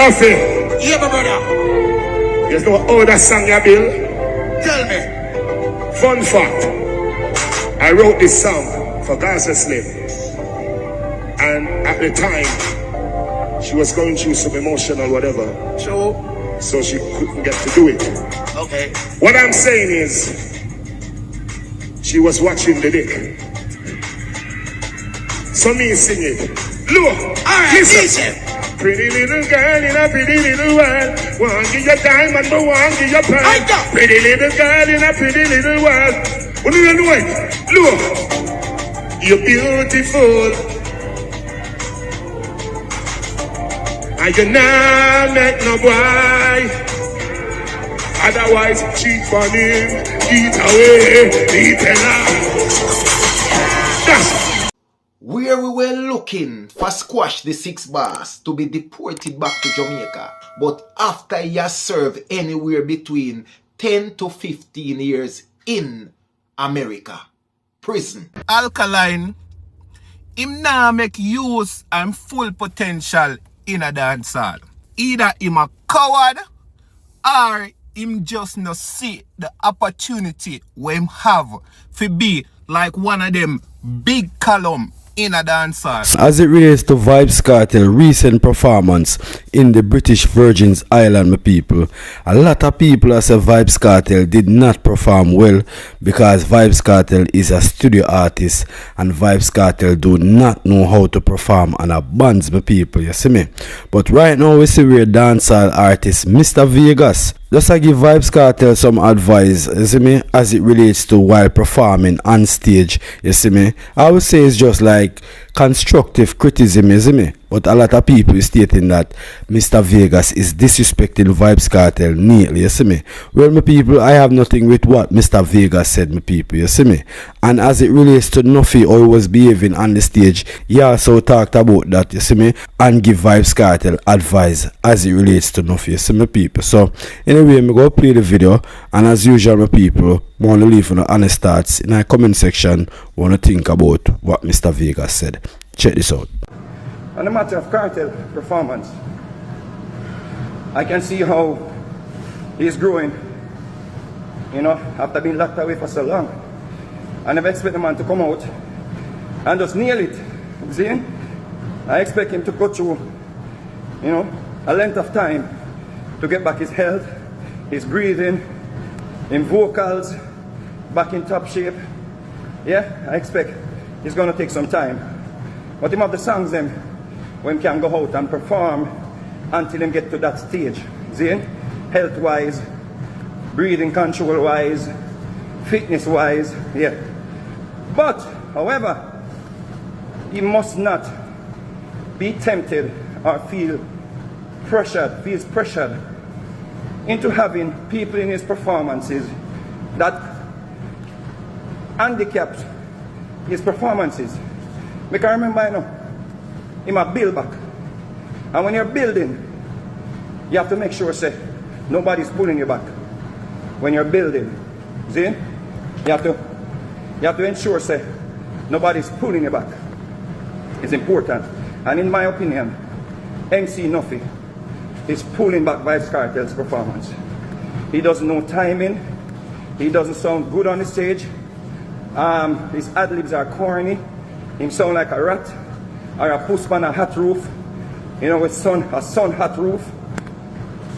Nothing. Yeah, my brother. There's no other song you build. Tell me. Fun fact. I wrote this song for Gaza Slim. And at the time, she was going through some emotional whatever. So she couldn't get to do it. okay. What I'm saying is, she was watching the dick. So me sing it. Look, Alright, listen. Pretty little girl in a pretty little world. One give your diamond, but one give your pearl. Pretty little girl in a pretty little world. What do you know? Look, you're beautiful. I cannot make no boy. Otherwise, cheat for him. Eat away, eat enough. Where we were looking for Squash the Six Boss to be deported back to Jamaica, but after he has served anywhere between 10 to 15 years in America. Prison. Alkaline, him now make use and full potential in a dancehall. Either him a coward or him just no see the opportunity we him have to be like one of them big column in a dancehall. As it relates to Vybz Kartel recent performance in the British Virgin Islands, my people, a lot of people as a Vybz Kartel did not perform well because Vybz Kartel is a studio artist and Vybz Kartel do not know how to perform on a bands, my people, you see me. But right now we see where dancehall artist Mr. Vegas just I give Vybz Kartel some advice, you see me, as it relates to while performing on stage, you see me. I would say it's just like constructive criticism, you see me. But a lot of people is stating that Mr. Vegas is disrespecting Vybz Kartel neatly, you see me. Well, my people, I have nothing with what Mr. Vegas said, my people, you see me. And as it relates to Nuffy, how he was behaving on the stage, he also talked about that, you see me, and give Vybz Kartel advice as it relates to Nuffy, you see, my people. So, anyway, I'm going to play the video, and as usual, my people, want to leave on the honest thoughts in the comment section, want to think about what Mr. Vegas said. Check this out. On the matter of Cartel performance, I can see how he's growing, you know, after being locked away for so long. I never expect the man to come out and just nail it. See? I expect him to go through, you know, a length of time to get back his health, his breathing, in vocals, back in top shape. Yeah, I expect it's going to take some time. But him have the songs them when he can go out and perform until him get to that stage. See? Health-wise, breathing control-wise, fitness-wise, yeah. But, however, he must not be tempted or feels pressured into having people in his performances that handicaps his performances. Because I remember, you know, him a build back. And when you're building, you have to make sure, say, nobody's pulling you back. When you're building, see? You have to ensure, say, nobody's pulling you back. It's important. And in my opinion, MC Nuffy is pulling back Vybz Kartel's performance. He doesn't know timing. He doesn't sound good on the stage. His ad-libs are corny. He sound like a rat or a puss on a hot roof. You know, with a sun hot roof.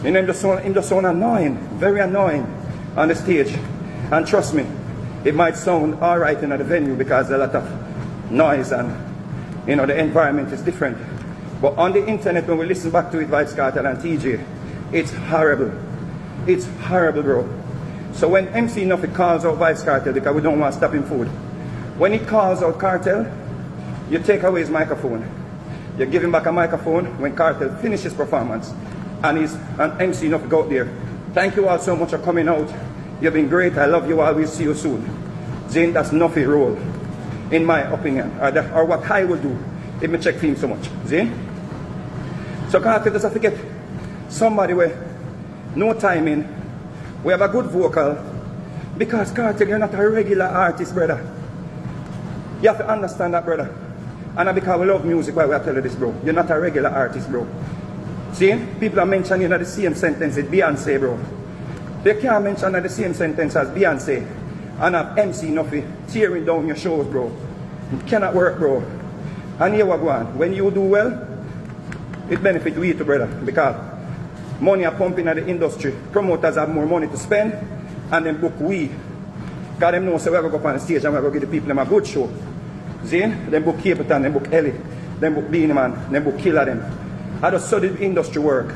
You know, him just sound annoying, very annoying on the stage. And trust me, it might sound all right in the venue because there's a lot of noise and, you know, the environment is different. But on the internet, when we listen back to it, Vybz Kartel and TJ, it's horrible. It's horrible, bro. So when MC Nuffy calls out Vybz Kartel, because we don't want to stop him food, when he calls out Cartel, you take away his microphone. You give him back a microphone when Cartel finishes performance. And MC Nuffy go out there. Thank you all so much for coming out. You've been great. I love you all. We'll see you soon. Zane, that's Nuffy role, in my opinion. Or what I will do if me check for him so much. Zane? So Cartel just have to get somebody with no timing. We have a good vocal. Because Cartel, you're not a regular artist, brother. You have to understand that, brother. And because we love music, why we are telling this, bro. You're not a regular artist, bro. See, people are mentioning the same sentence as Beyonce, bro. They can't mention the same sentence as Beyonce and have MC Nuffy tearing down your shows, bro. It cannot work, bro. And here we go on. When you do well, it benefits we too, brother, because money are pumping at the industry. Promoters have more money to spend, and then book we. Because them know, so we're going to go up on the stage and we're going to give the people them a good show. See? Them book Capleton, them book Ellie, them book Beanie Man, them book Killer them. I just saw the industry work.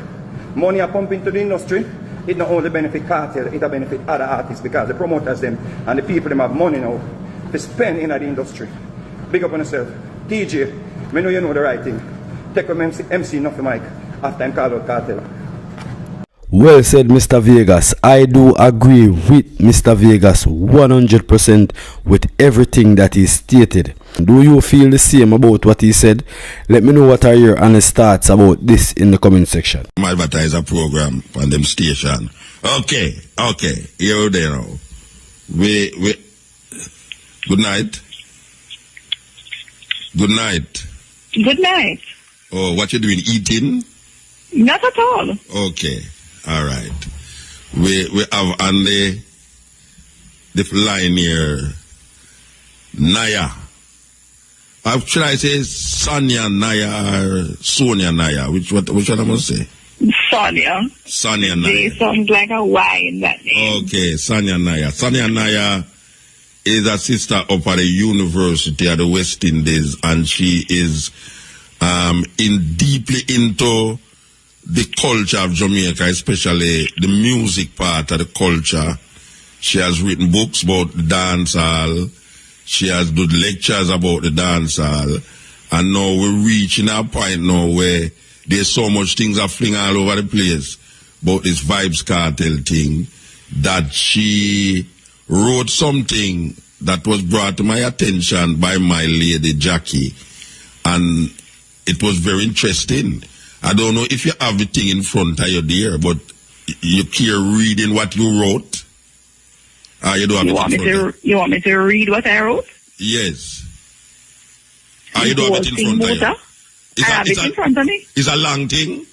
Money are pumping to the industry. It not only benefit Cartel, it will benefit other artists because the promoters them and the people them have money now to spend in the industry. Big up on yourself. DJ, I know you know the right thing. Take from MC off the mic after I'm called out Cartel. Well said, Mr. Vegas. I do agree with Mr. Vegas 100% with everything that he stated. Do you feel the same about what he said? Let me know what are your honest thoughts about this in the comment section. Advertise a program on them station. Okay. Here they now. We. Good night. Good night. Good night. Oh, what you doing? Eating? Not at all. Okay. All right. We have on the line here Naya. Should I say Sonia Naya or Sonia Naya? Which one I must say? Sonia. Sonia Naya. It sounds like a Y in that name. Okay, Sonia Naya. Sonia Naya is a sister up at the University of the West Indies, and she is deeply into the culture of Jamaica, especially the music part of the culture. She has written books about the dancehall. She has done lectures about the dancehall. And now we're reaching a point now where there's so much things are fling all over the place about this Vybz Kartel thing that she wrote something that was brought to my attention by my lady Jackie. And it was very interesting. I don't know if you have the thing in front of you there, but you care reading what you wrote? You don't have you want me to read what I wrote? Yes. You don't have it in front of you? I have it in front of me. It's a long thing?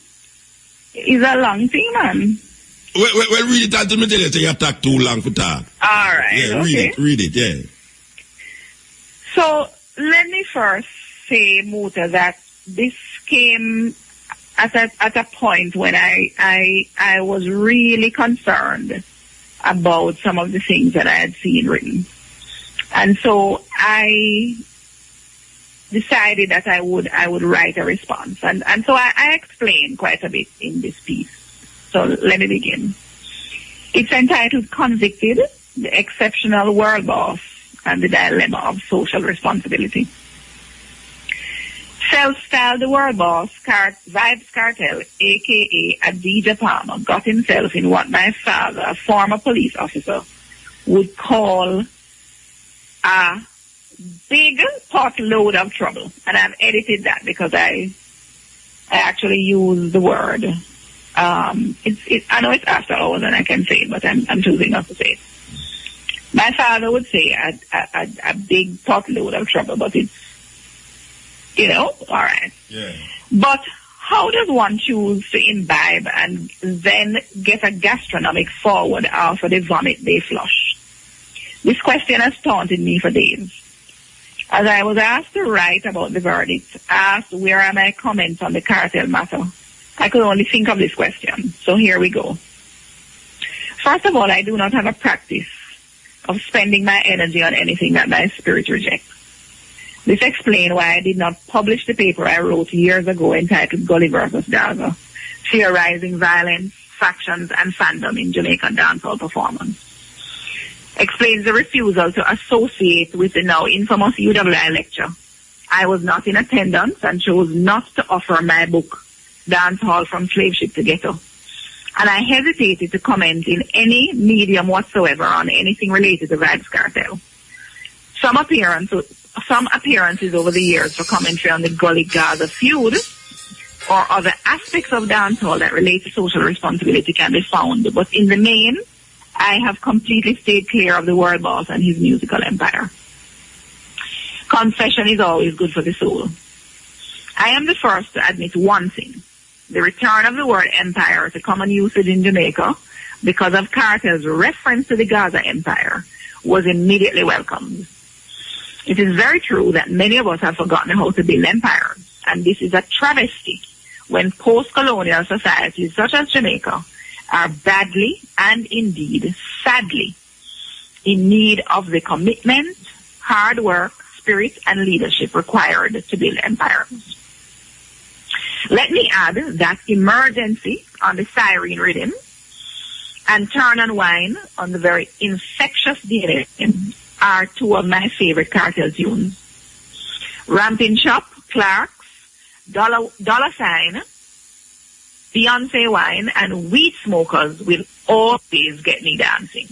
It's a long thing, man. Well, read it until me tell you, so you talk too long for talk. All right. Yeah, okay. Read it, yeah. So, let me first say, Muta, that this came at a point when I was really concerned about some of the things that I had seen written. And so I decided that I would write a response. And so I explained quite a bit in this piece. So let me begin. It's entitled Convicted, the Exceptional World Boss and the Dilemma of Social Responsibility. Self-styled the world boss, Vybz Kartel, a.k.a. DJ Palmer, got himself in what my father, a former police officer, would call a big potload of trouble. And I've edited that because I actually use the word. I know it's after hours and I can say it, but I'm choosing not to say it. My father would say a big potload of trouble, but it's, all right. Yeah. But how does one choose to imbibe and then get a gastronomic forward after the vomit they flush? This question has taunted me for days. As I was asked to write about the verdict, asked where are my comments on the Cartel matter, I could only think of this question. So here we go. First of all, I do not have a practice of spending my energy on anything that my spirit rejects. This explains why I did not publish the paper I wrote years ago entitled Gully vs. Gaza, Theorizing Violence, Factions, and Fandom in Jamaican Dancehall Performance. Explains the refusal to associate with the now infamous UWI lecture. I was not in attendance and chose not to offer my book, Dancehall from Slave Ship to Ghetto. And I hesitated to comment in any medium whatsoever on anything related to Vybz Kartel. Some appearances over the years for commentary on the Gully Gaza feud or other aspects of dancehall that relate to social responsibility can be found. But in the main, I have completely stayed clear of the world boss and his musical empire. Confession is always good for the soul. I am the first to admit one thing. the return of the word empire to common usage in Jamaica because of Cartel's reference to the Gaza Empire was immediately welcomed. It is very true that many of us have forgotten how to build empires, and this is a travesty when post-colonial societies such as Jamaica are badly and indeed sadly in need of the commitment, hard work, spirit, and leadership required to build empires. Let me add that Emergency on the siren rhythm and Turn and Wine on the very infectious DNA are two of my favorite Cartel tunes. Ramping Shop, Clark's, Dollar Sign, Beyonce Wine, and Weed Smokers will always get me dancing.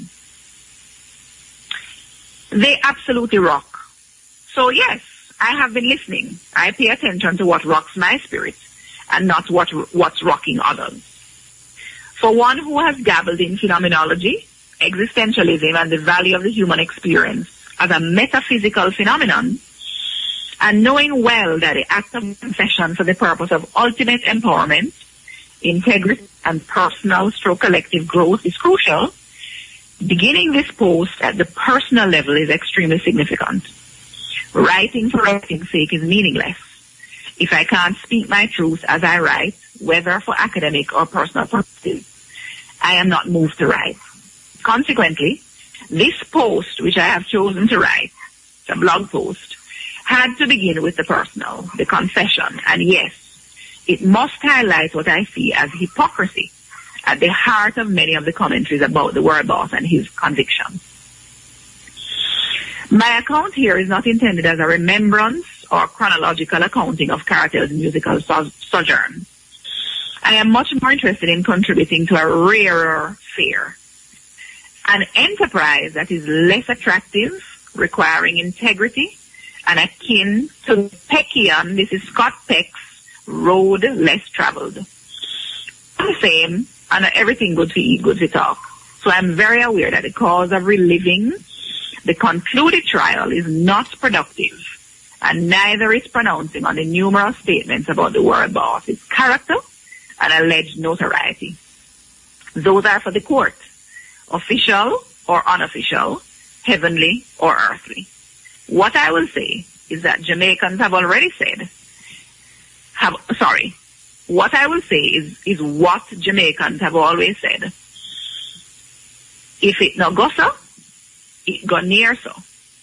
They absolutely rock. So yes, I have been listening. I pay attention to what rocks my spirit and not what's rocking others. For one who has dabbled in phenomenology, existentialism, and the value of the human experience as a metaphysical phenomenon, and knowing well that the act of confession for the purpose of ultimate empowerment, integrity, and personal / collective growth is crucial, beginning this post at the personal level is extremely significant. Writing for writing's sake is meaningless if I can't speak my truth as I write, whether for academic or personal purposes. I am not moved to write. Consequently, this post, which I have chosen to write, the blog post, had to begin with the personal, the confession, and yes, it must highlight what I see as hypocrisy at the heart of many of the commentaries about the world boss and his convictions. My account here is not intended as a remembrance or chronological accounting of Cartel's musical sojourn. I am much more interested in contributing to a rarer fare, an enterprise that is less attractive, requiring integrity, and akin to Peckian, this is Scott Peck's road less traveled. The same, and everything good to eat, good to talk. So I'm very aware that the cause of reliving the concluded trial is not productive, and neither is pronouncing on the numerous statements about the world boss, its character, and alleged notoriety. Those are for the court, official or unofficial, heavenly or earthly. What I will say is that Jamaicans have already said, what I will say is what Jamaicans have always said. If it no go so, it go near so,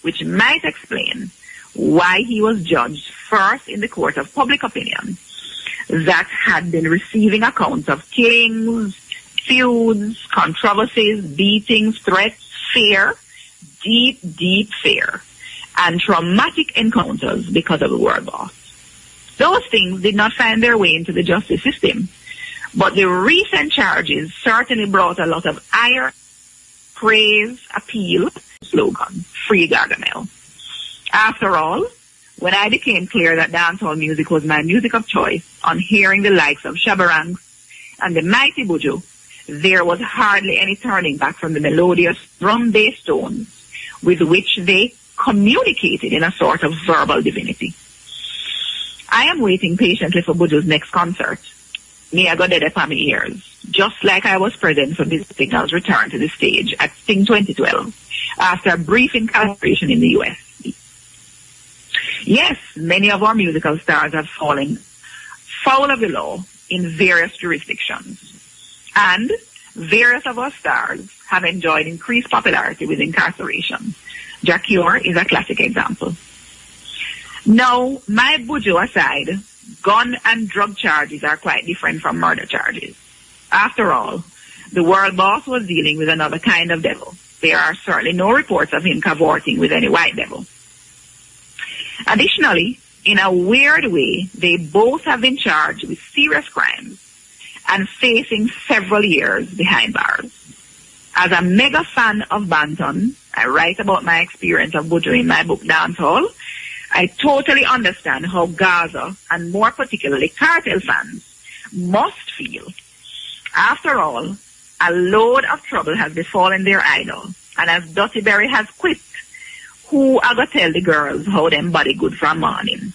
which might explain why he was judged first in the court of public opinion that had been receiving accounts of killings, feuds, controversies, beatings, threats, fear, deep fear, and traumatic encounters because of the world boss. Those things did not find their way into the justice system, but the recent charges certainly brought a lot of ire, praise, appeal, slogan, Free Gargamel. After all, when I became clear that dancehall music was my music of choice, on hearing the likes of Shabarangs and the mighty Buju, there was hardly any turning back from the melodious drum-based tones with which they communicated in a sort of verbal divinity. I am waiting patiently for Buju's next concert. Me, I got dead upon my ears, just like I was present for Biz Signal's return to the stage at Sting 2012 after a brief incarceration in the US. Yes, many of our musical stars have fallen foul of the law in various jurisdictions, and various of our stars have enjoyed increased popularity with incarceration. Jacure is a classic example. Now, my Buju aside, gun and drug charges are quite different from murder charges. After all, the world boss was dealing with another kind of devil. There are certainly no reports of him cavorting with any white devil. Additionally, in a weird way, they both have been charged with serious crimes and facing several years behind bars. As a mega fan of Banton, I write about my experience of Buju in my book Dancehall. I totally understand how Gaza, and more particularly Cartel fans, must feel. After all, a load of trouble has befallen their idol, and as Dottie Berry has quipped, who I go tell the girls how them body good from morning.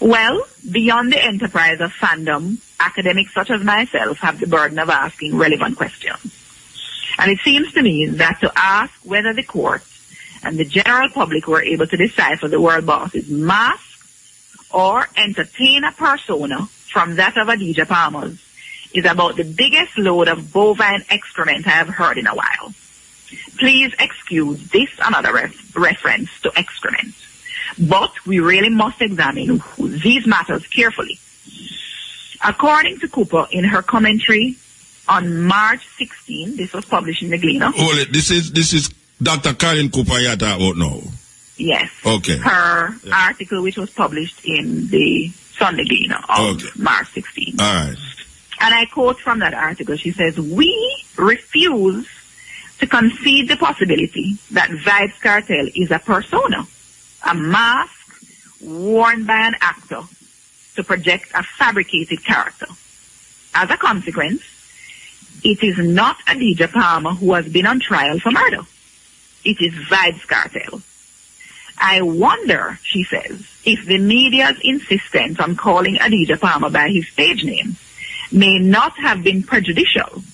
Well, beyond the enterprise of fandom, academics such as myself have the burden of asking relevant questions. And it seems to me that to ask whether the court and the general public were able to decipher the world boss's mask or entertain a persona from that of Adidja Palmer's is about the biggest load of bovine excrement I have heard in a while. Please excuse this another reference to excrement. But we really must examine these matters carefully. According to Cooper, in her commentary on March 16, this was published in the Gleaner. Hold it. This is Dr. Karen Cooper you're talking about now. Yes. Okay. Her article, which was published in the Sunday Gleaner of March 16. All right. And I quote from that article. She says, "We refuse to concede the possibility that Vybz Kartel is a persona, a mask worn by an actor to project a fabricated character. As a consequence, it is not Adidja Palmer who has been on trial for murder. It is Vybz Kartel. I wonder," she says, "if the media's insistence on calling Adidja Palmer by his stage name may not have been prejudicial.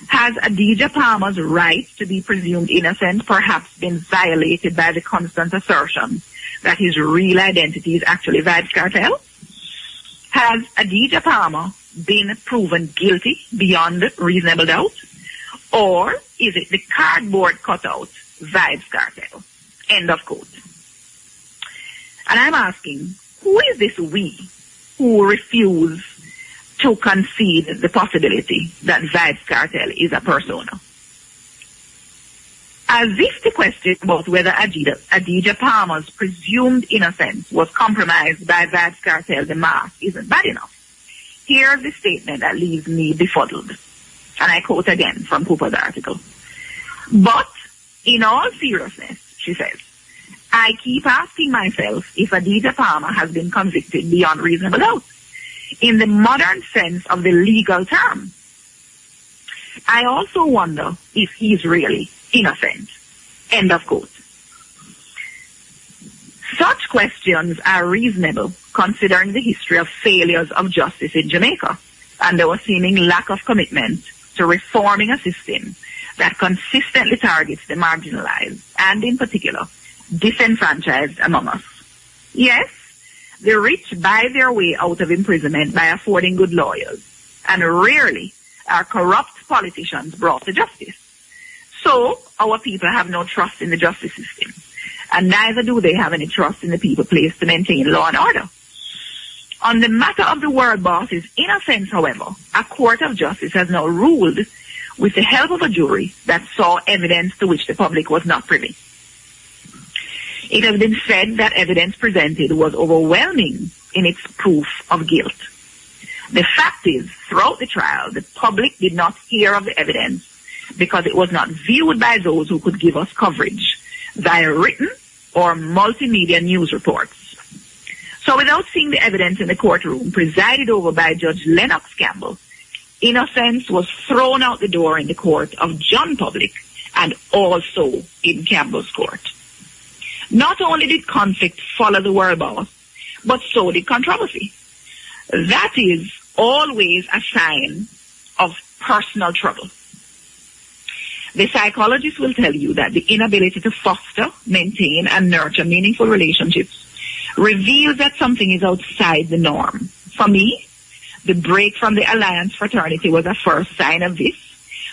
Has Adidja Palmer's right to be presumed innocent perhaps been violated by the constant assertion that his real identity is actually Vybz Kartel? Has Adidja Palmer been proven guilty beyond reasonable doubt? Or is it the cardboard cutout Vybz Kartel?" End of quote. And I'm asking, who is this we who refuse to concede the possibility that Vybz Kartel is a persona? As if the question about whether Adidja Palmer's presumed innocence was compromised by Vybz Kartel, the mask, isn't bad enough. Here's the statement that leaves me befuddled. And I quote again from Cooper's article. "But in all seriousness," she says, "I keep asking myself if Adidja Palmer has been convicted beyond reasonable doubt, in the modern sense of the legal term. I also wonder if he's really innocent." End of quote. Such questions are reasonable considering the history of failures of justice in Jamaica and our seeming lack of commitment to reforming a system that consistently targets the marginalized and, in particular, disenfranchised among us. Yes, the rich buy their way out of imprisonment by affording good lawyers, and rarely are corrupt politicians brought to justice. So, our people have no trust in the justice system, and neither do they have any trust in the people placed to maintain law and order. On the matter of the world boss's innocence, however, a court of justice has now ruled with the help of a jury that saw evidence to which the public was not privy. It has been said that evidence presented was overwhelming in its proof of guilt. The fact is, throughout the trial, the public did not hear of the evidence because it was not viewed by those who could give us coverage via written or multimedia news reports. So without seeing the evidence in the courtroom presided over by Judge Lennox Campbell, innocence was thrown out the door in the court of John Public and also in Campbell's court. Not only did conflict follow the world boss, but so did controversy. That is always a sign of personal trouble. The psychologist will tell you that the inability to foster, maintain, and nurture meaningful relationships reveals that something is outside the norm. For me, the break from the Alliance fraternity was a first sign of this,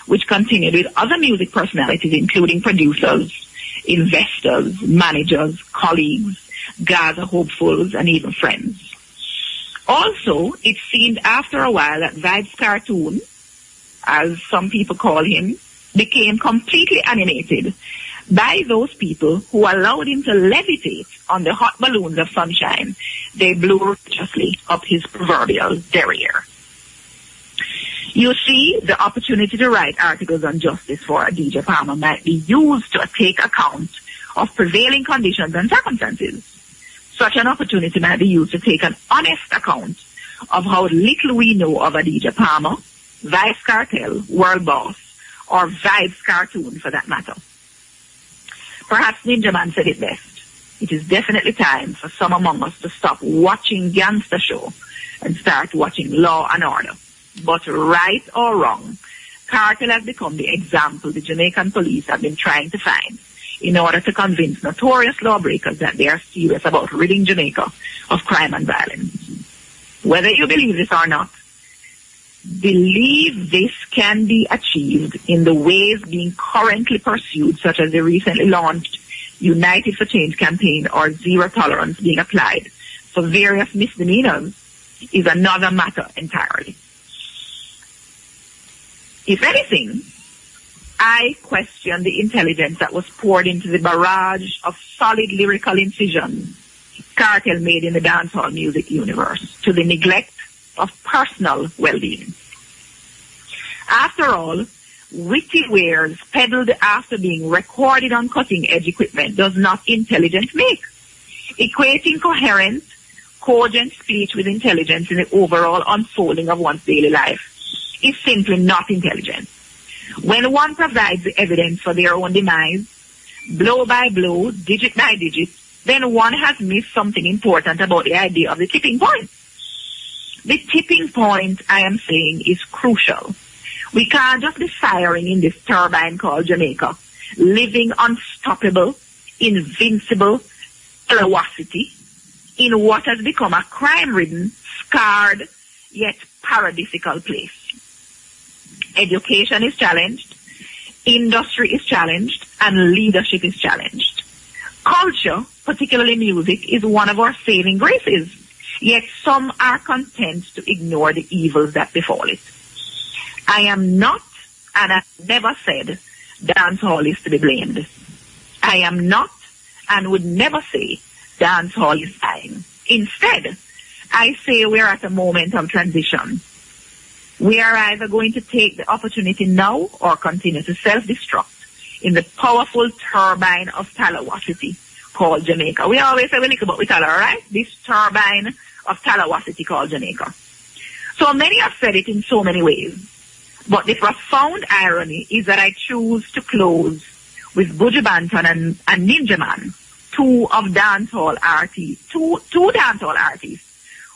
which continued with other music personalities, including producers, investors, managers, colleagues, Gaza hopefuls, and even friends. Also, it seemed after a while that Vybz Cartoon, as some people call him, became completely animated by those people who allowed him to levitate on the hot balloons of sunshine they blew righteously up his proverbial derriere. You see, the opportunity to write articles on justice for Adidja Palmer might be used to take account of prevailing conditions and circumstances. Such an opportunity might be used to take an honest account of how little we know of Adidja Palmer, Vybz Kartel, World Boss, or Vybz Cartoon for that matter. Perhaps Ninja Man said it best. it is definitely time for some among us to stop watching gangster show and start watching Law and Order. But right or wrong, Cartel has become the example the Jamaican police have been trying to find in order to convince notorious lawbreakers that they are serious about ridding Jamaica of crime and violence. Whether you believe this or not, believe this can be achieved in the ways being currently pursued, such as the recently launched United for Change campaign or zero tolerance being applied for various misdemeanors, is another matter entirely. If anything, I question the intelligence that was poured into the barrage of solid lyrical incisions Cartel made in the dancehall music universe to the neglect of personal well-being. After all, witty wares peddled after being recorded on cutting-edge equipment does not intelligence make. Equating coherent, cogent speech with intelligence in the overall unfolding of one's daily life is simply not intelligent. When one provides the evidence for their own demise, blow by blow, digit by digit, then one has missed something important about the idea of the tipping point. The tipping point, I am saying, is crucial. We can't just be firing in this turbine called Jamaica, living unstoppable, invincible velocity in what has become a crime-ridden, scarred, yet paradisical place. Education is challenged, industry is challenged, and leadership is challenged. Culture, particularly music, is one of our saving graces, yet some are content to ignore the evils that befall it. I am not, and I never said, dancehall is to be blamed. I am not, and would never say, dancehall is dying. Instead, I say we're at a moment of transition. We are either going to take the opportunity now or continue to self-destruct in the powerful turbine of talawacity called Jamaica. We always say we look about with Tala, right? This turbine of talawacity called Jamaica. So many have said it in so many ways. But the profound irony is that I choose to close with Buju Banton and Ninja Man, two dancehall artists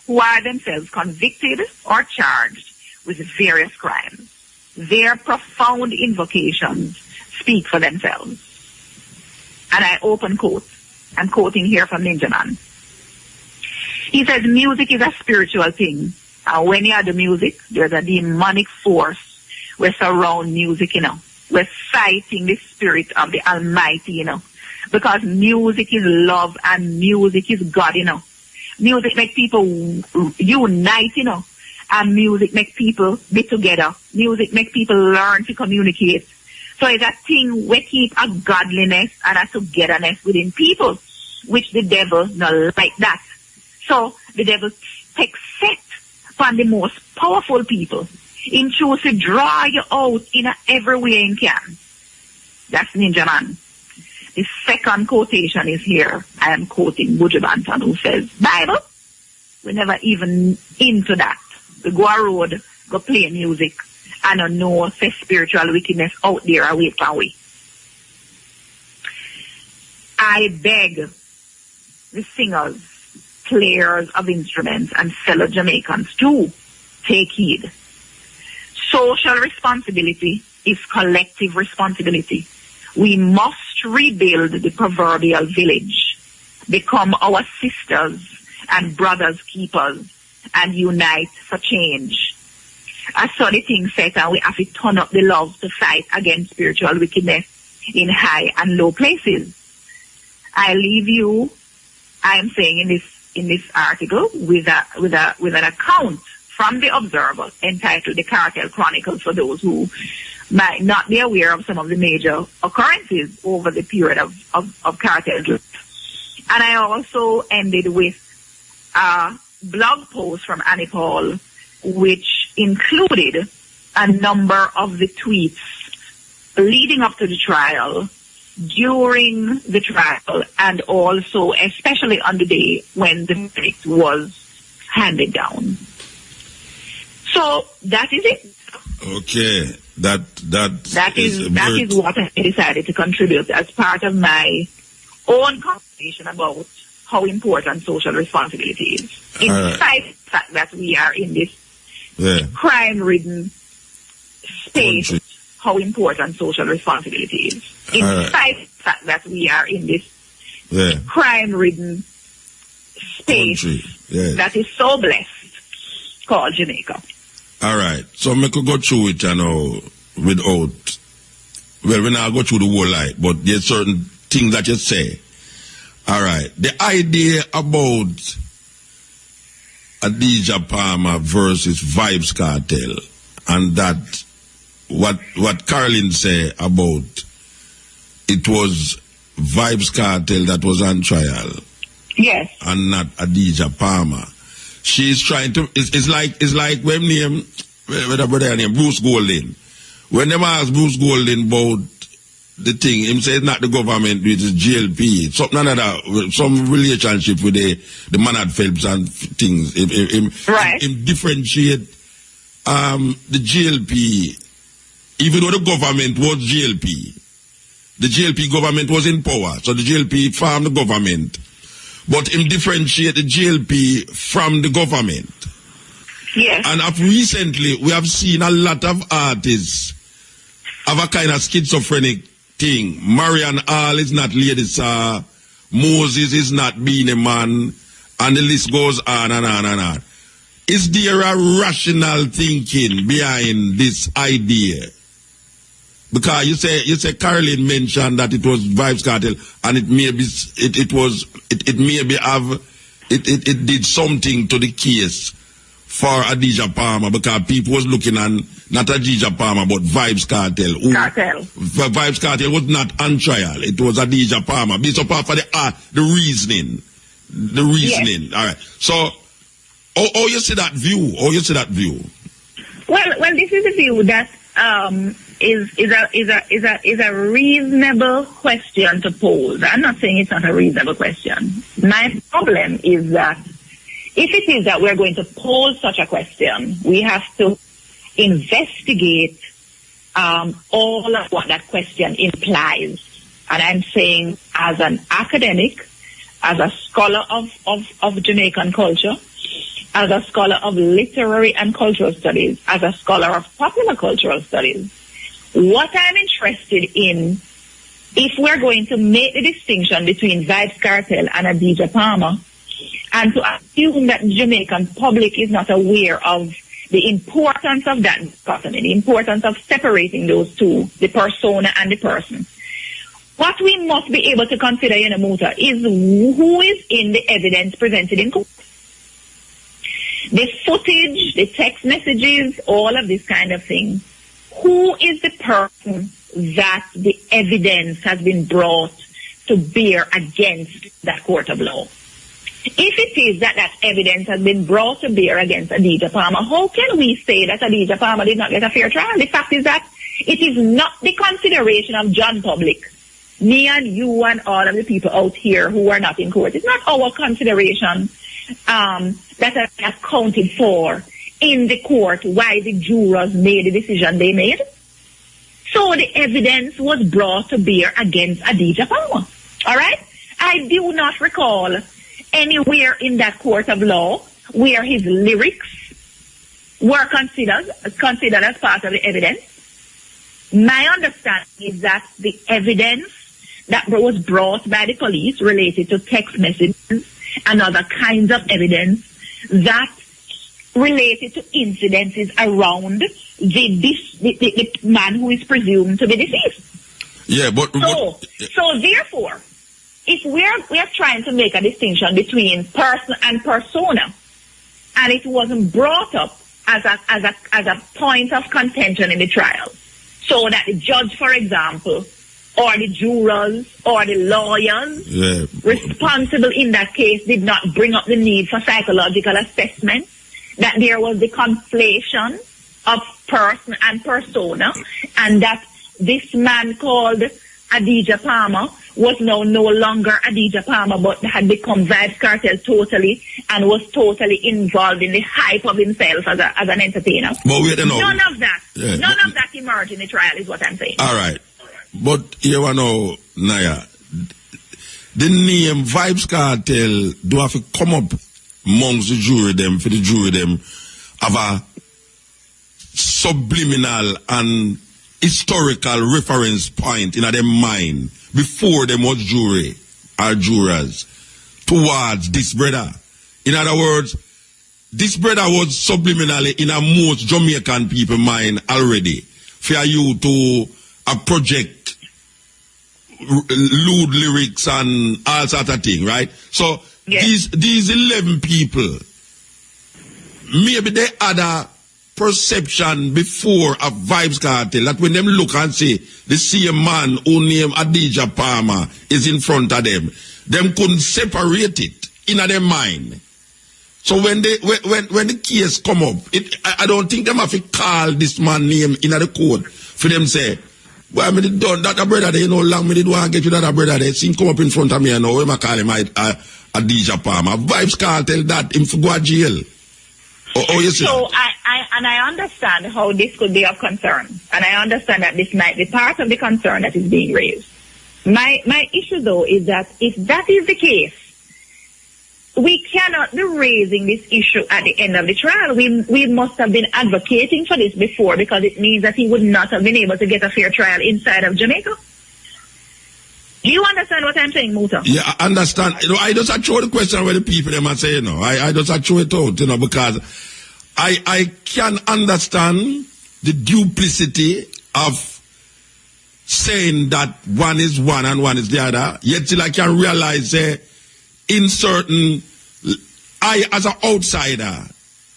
who are themselves convicted or charged with various crimes. Their profound invocations speak for themselves. And I open quote. I'm quoting here from Ninja Man. He says, music is a spiritual thing. And when you have the music, there's a demonic force we surround music, We're fighting the spirit of the Almighty, Because music is love and music is God, Music makes people unite, And music makes people be together. Music makes people learn to communicate. So it's a thing we keep a godliness and a togetherness within people, which the devil not like that. So the devil takes set upon the most powerful people. Him choose to draw you out in every way he can. That's Ninja Man. The second quotation is here. I am quoting Buju Banton, who says, Bible, we never even into that. We go a road, go play music, and I know say spiritual wickedness out there away from we. I beg the singers, players of instruments, and fellow Jamaicans to take heed. Social responsibility is collective responsibility. We must rebuild the proverbial village, become our sisters and brothers keepers, and unite for change. I saw the thing set, and we have to turn up the love to fight against spiritual wickedness in high and low places. I leave you, I am saying in this article, with an account from the Observer entitled The Cartel Chronicles, for those who might not be aware of some of the major occurrences over the period of Cartel's life. And I also ended with a blog post from Annie Paul, which included a number of the tweets leading up to the trial, during the trial, and also especially on the day when the verdict was handed down. So that is it. Okay, that is what I decided to contribute as part of my own conversation about how important social responsibility is. In spite of the fact that we are in this crime-ridden space, how important social responsibility is. In spite of the fact that we are in this crime-ridden space that is so blessed, called Jamaica. All right. So I could go through it, you know, without... Well, we're not go through the whole life, but there's certain things that you say. All right. The idea about Adidja Palmer versus Vybz Kartel, and that what Caroline said about it was Vybz Kartel that was on trial. Yes. And not Adidja Palmer. She's trying to, it's like when name, with a brother named Bruce Golding. When them ask Bruce Golding about the thing, him say it's not the government, it is GLP. Something another, some relationship with the Manad Phelps and things. Him differentiate the GLP, even though the government was GLP. The GLP government was in power, so the GLP farmed the government. But him differentiate the GLP from the government. Yes. And recently, we have seen a lot of artists have a kind of schizophrenic thing. Marian Hall is not Lady Sir. Moses is not being a man. And the list goes on and on and on. Is there a rational thinking behind this idea? Because you say Caroline mentioned that it was Vybz Kartel, and it did something to the case for Adidja Palmer, because people was looking on not Adidja Palmer but Vybz Kartel. Vybz Kartel was not on trial. It was Adidja Palmer. Based upon the reasoning. The reasoning. Yes. All right. So how you see that view? How you see that view? Well, this is a view that is a reasonable question to pose. I'm not saying it's not a reasonable question. My problem is that if it is that we're going to pose such a question, we have to investigate all of what that question implies. And I'm saying, as an academic, as a scholar of Jamaican culture, as a scholar of literary and cultural studies, as a scholar of popular cultural studies, what I'm interested in, if we're going to make the distinction between Vybz Kartel and Adidja Palmer, and to assume that the Jamaican public is not aware of the importance of that dichotomy, the importance of separating those two, the persona and the person. What we must be able to consider in a Muta is who is in the evidence presented in court. The footage, the text messages, all of this kind of thing. Who is the person that the evidence has been brought to bear against that court of law? If it is that evidence has been brought to bear against Adidja Palmer, how can we say that Adidja Palmer did not get a fair trial? The fact is that it is not the consideration of John Public, me and you and all of the people out here who are not in court. It's not our consideration that has been accounted for in the court why the jurors made the decision they made. So the evidence was brought to bear against Adidja Palmer. All right? I do not recall anywhere in that court of law where his lyrics were considered as part of the evidence. My understanding is that the evidence that was brought by the police related to text messages and other kinds of evidence that related to incidences around the man who is presumed to be deceased. Yeah, so therefore, if we're trying to make a distinction between person and persona, and it wasn't brought up as a point of contention in the trial, so that the judge, for example, or the jurors or the lawyers responsible in that case did not bring up the need for psychological assessment, that there was the conflation of person and persona, and that this man called Adidja Palmer was now no longer Adidja Palmer, but had become Vybz Kartel totally, and was totally involved in the hype of himself as an entertainer. None of that emerged in the trial is what I'm saying. All right. But you know, Naya, the name Vybz Kartel do have to come up amongst the jury them, for the jury them, have a subliminal and historical reference point in their mind before them was jury or jurors towards this brother. In other words, this brother was subliminally in a most Jamaican people mind already for you to project lewd lyrics and all sort of thing, right? So these 11 people, maybe they had a perception before of Vybz Kartel that when them look and say the same man who named Adidja Palmer is in front of them couldn't separate it in their mind. So when the case come up, I don't think them have to call this man name in the court for them say, well, me did done that a brother there, you know, long me did want to get you that a brother there, see him come up in front of me and now we call him Adidja Palmer. Vybz Kartel that him for go to jail. You see? So I understand how this could be of concern, and I understand that this might be part of the concern that is being raised. My issue though is that if that is the case, we cannot be raising this issue at the end of the trial. We must have been advocating for this before, because it means that he would not have been able to get a fair trial inside of Jamaica. Do you understand what I'm saying, Muta? Yeah, I understand. You know, I just throw the question where the people them are saying, you know. I just throw it out, you know, because I can understand the duplicity of saying that one is one and one is the other. Yet till I can realize in certain, I as an outsider,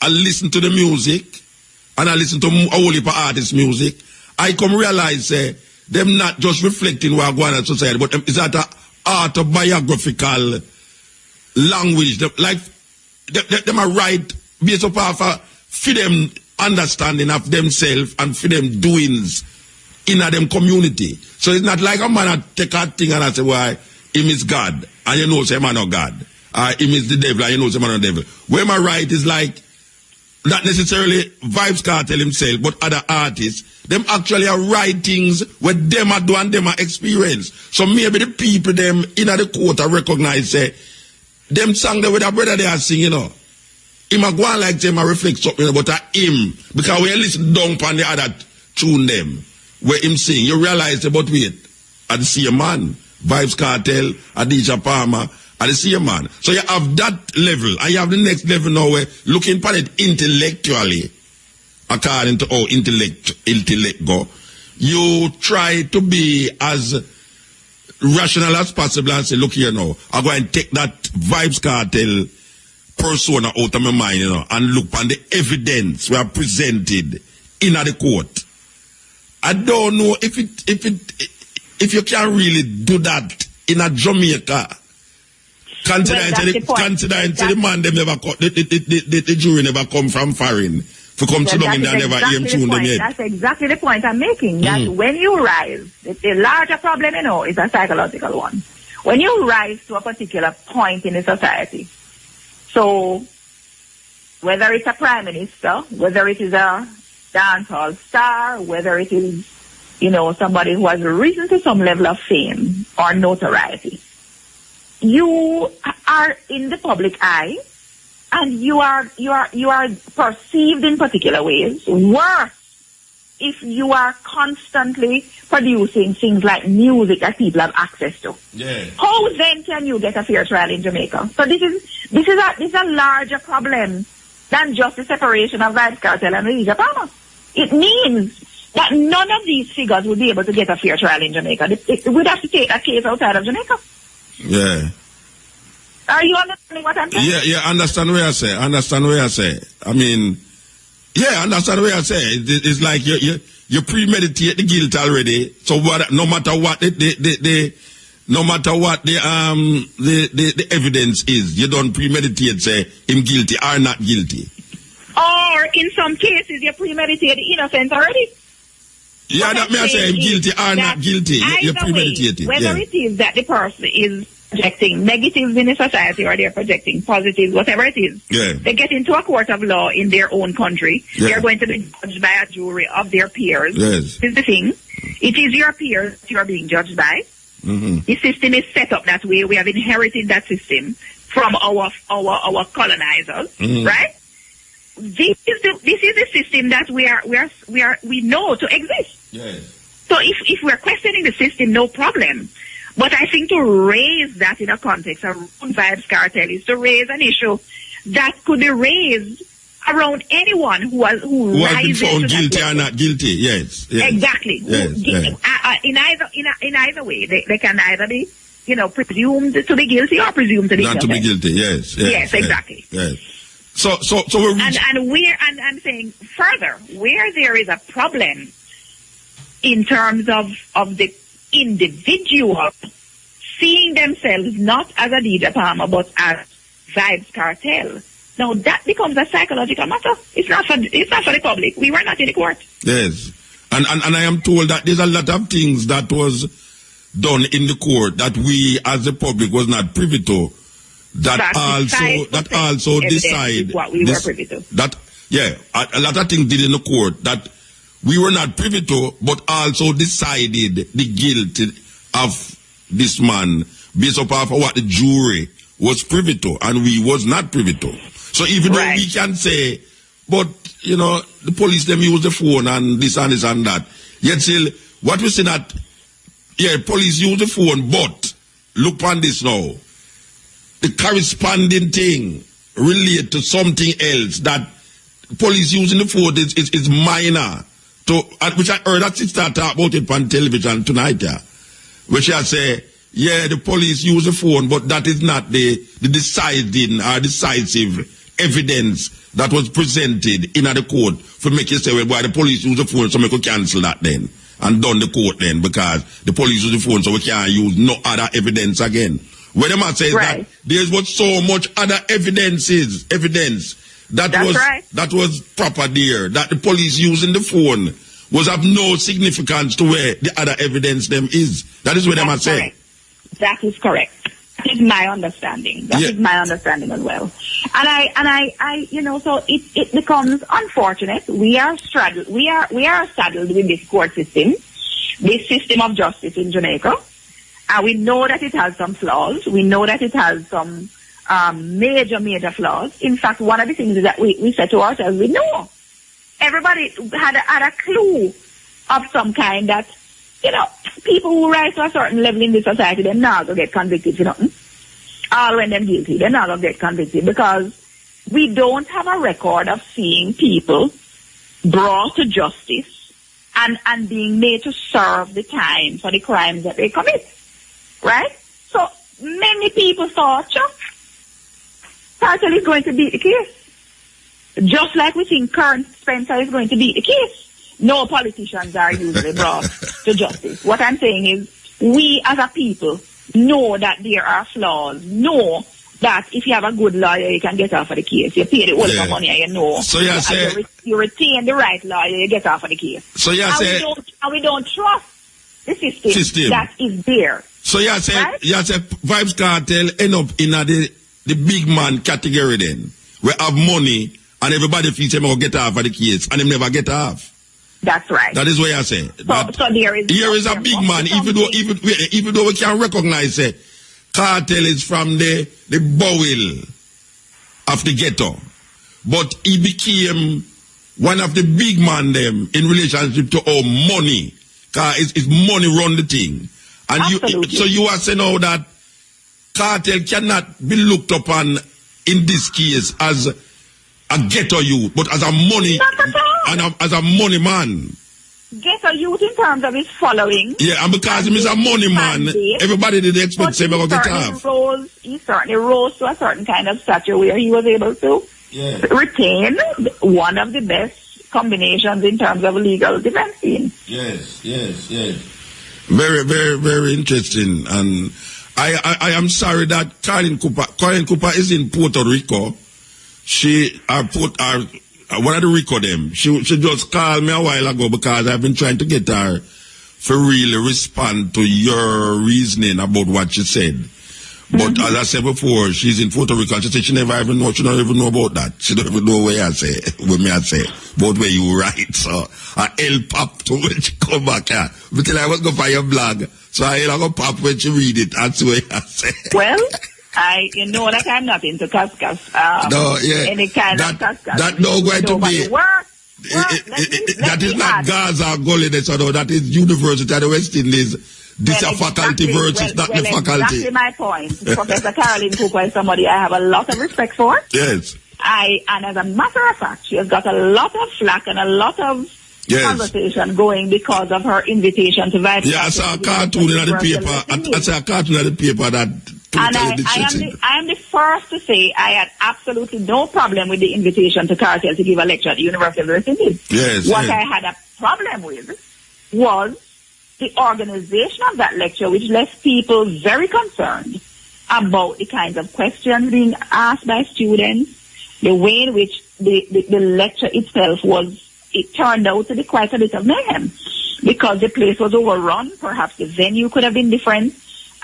I listen to the music and I listen to a whole heap of artists' music. I come realize them not just reflecting what going on in society, but is that an autobiographical language. Them are right based upon for them understanding of themselves and for them doings in a them community. So it's not like a man take a thing and I say, why, him is God, and you know say man not God. Him is the devil, and you know say man not devil. Where my right is like, not necessarily Vybz Kartel himself, but other artists, them actually are writings where them are doing them are experience. So maybe the people them in the court are recognize them song there with a brother they are singing, you know. Him a go on like them a reflect something about him. Because when you listen down on the other tune them, where him sing, you realize about wait, at the same man, Vybz Kartel, Adidja Palmer, at the same man. So you have that level, and you have the next level now where looking at it intellectually, according to how intellect go, you try to be as rational as possible and say, look here now, I'm going to take that Vybz Kartel persona out of my mind, you know, and look on the evidence we are presented in the court. I don't know if you can really do that in a Jamaica. Considering the man them never the jury never come from foreign. For come to long in there never hear him tune them yet. That's exactly the point I'm making. That when you rise, the larger problem, you know, is a psychological one. When you rise to a particular point in the society, so whether it's a prime minister, whether it is a dancehall star, whether it is, you know, somebody who has risen to some level of fame or notoriety, you are in the public eye, and you are perceived in particular ways. Worse, if you are constantly producing things like music that people have access to. Yeah. How then can you get a fair trial in Jamaica? So this is a larger problem than just the separation of Vybz Kartel and Adidja Palmer. It means that none of these figures would be able to get a fair trial in Jamaica. We'd have to take a case outside of Jamaica. Yeah. Are you understanding what I'm saying? Yeah, understand what I say. I mean, yeah, understand what I say. It's like you premeditate the guilt already. So no matter what the evidence is, you don't premeditate say him guilty or not guilty. Or in some cases you premeditate the innocence already. Yeah, that may I say him guilty or not guilty. You premeditate it. Whether it is that the person is projecting negatives in the society or they're projecting positives, whatever it is, they get into a court of law in their own country. They're going to be judged by a jury of their peers. This is the thing. It is your peers that you are being judged by. The system is set up that way. We have inherited that system from our colonizers, right? This is the system that we know to exist. Yes. So if we're questioning the system, no problem. But I think to raise that in a context around Vybz Kartel is to raise an issue that could be raised around anyone who has been found guilty or level. not guilty. Yes. Exactly. Yes. In either way, they can either be, presumed to be guilty or presumed to be not innocent. to be guilty. Yes, exactly. Yes. So we're and I'm saying further, where there is a problem in terms of the individual seeing themselves not as a DJ Palmer but as Vybz Kartel. Now that becomes a psychological matter. It's not for the public. We were not in the court. Yes. And I am told that there's a lot of things that was done in the court that we as the public was not privy to. That also decide what we were privy to. A lot of things did in the court that we were not privy to, but also decided the guilt of this man based upon what the jury was privy to, and we was not privy to. So even though we can say, but the police them use the phone and this and this and that, yet still what we say that police use the phone, but look on this now. The corresponding thing relate to something else that police using the phone is minor. Which I heard that sister talk about it on television tonight, which I say, the police use the phone, but that is not the deciding or decisive evidence that was presented in the court for make you say, well, why the police use the phone, so we could cancel that then and done the court then, because the police use the phone, so we can't use no other evidence again. When the man says that there's what so much other evidence that was proper there, that the police using the phone was of no significance to where the other evidence them is. That is what they must say. That is correct. That is my understanding. That is my understanding as well. And I so it becomes unfortunate. We are saddled with this court system, this system of justice in Jamaica. And we know that it has some flaws. We know that it has some major flaws. In fact, one of the things is that we said to ourselves, we know everybody had a clue of some kind that, people who rise to a certain level in this society, they're not going to get convicted for nothing. All when they're guilty, they're not going to get convicted because we don't have a record of seeing people brought to justice and being made to serve the time for the crimes that they commit. Right? So many people thought, Cartel is going to beat the case. Just like we think Kern Spencer is going to beat the case. No politicians are usually brought to justice. What I'm saying is, we as a people know that there are flaws, know that if you have a good lawyer, you can get off of the case. You pay the whole of money and you know. So you retain the right lawyer, you get off of the case. So we don't trust the system that is there. So you say Vybz Kartel end up in the big man category then, where have money and everybody feels him will get off of the case and him never get off. That's right. That is what you say. So here is a big man, even though we can recognize Cartel is from the bowel of the ghetto. But he became one of the big man them in relationship to our money. Because it's money run the thing. And so you are saying now that Cartel cannot be looked upon in this case as a ghetto youth, but as a money and as a money man. Ghetto youth in terms of his following. Yeah, and because he is a money man, everybody did expect him to get off. He certainly rose to a certain kind of stature where he was able to retain one of the best combinations in terms of legal defense scene. Yes. Very, very, very interesting. And I am sorry that Colin Cooper is in Puerto Rico. One of the Rico them, she just called me a while ago because I've been trying to get her to really respond to your reasoning about what she said. But as I said before, she's in Puerto Rico. She said she never even know. She don't even know about that. She don't even know where I say, about where you write. So I help up to when she come back here. But till I was going for your blog. So I help pop when she read it. That's where I say. Well, you know that I'm not into cuscus. No, yeah. Any kind of cuscus. That no going to be. That is not Gaza or Goliness, or no, that is University of the West Indies. This is a faculty versus not the faculty. Exactly my point. Professor Caroline Cooper is somebody I have a lot of respect for. Yes. And as a matter of fact, she has got a lot of flack and a lot of conversation going because of her invitation to Vybz. Yeah, I saw a cartoon in the paper. I saw a cartoon in the paper that. And I am the first to say I had absolutely no problem with the invitation to Cartel to give a lecture at the University of the West Indies. Yes. What I had a problem with was the organization of that lecture, which left people very concerned about the kinds of questions being asked by students, the way in which the lecture itself it turned out to be quite a bit of mayhem because the place was overrun. Perhaps the venue could have been different.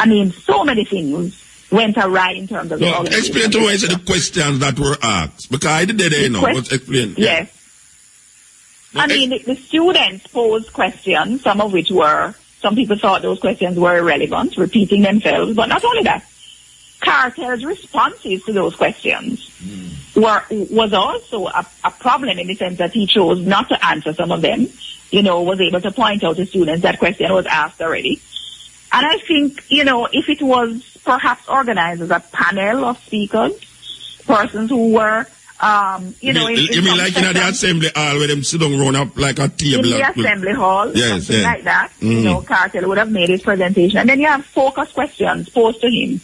I mean, so many things went awry in terms of the organization. Explain to me the questions that were asked, because I didn't know. Let's explain. Yes. I mean, the students posed questions, some of which some people thought those questions were irrelevant, repeating themselves, but not only that. Cartel's responses to those questions was also a problem in the sense that he chose not to answer some of them, was able to point out to students that question was asked already. And I think, if it was perhaps organized as a panel of speakers, persons who were, you mean like in the assembly hall where them sit down round up like a table? In the assembly hall, something like that. Cartel would have made his presentation. And then you have focus questions posed to him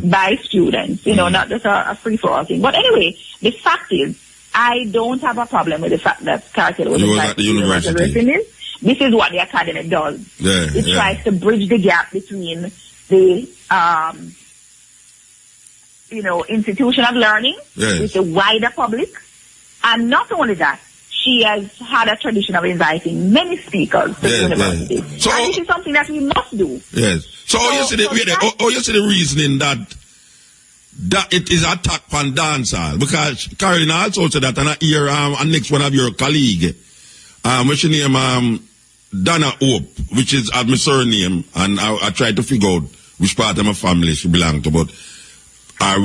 by students, not just a free-for-all thing. But anyway, the fact is, I don't have a problem with the fact that Cartel was at the university. This is what the academy does. It tries to bridge the gap between the, institution of learning with the wider public. And not only that, she has had a tradition of inviting many speakers to the university. So, and this is something that we must do. Yes. So you see the reasoning that it is attack on dancehall? Because Caroline also said that, and I hear next one of your colleague, what's your name, Donna Hope, which is my surname, and I tried to figure out which part of my family she belonged to, but her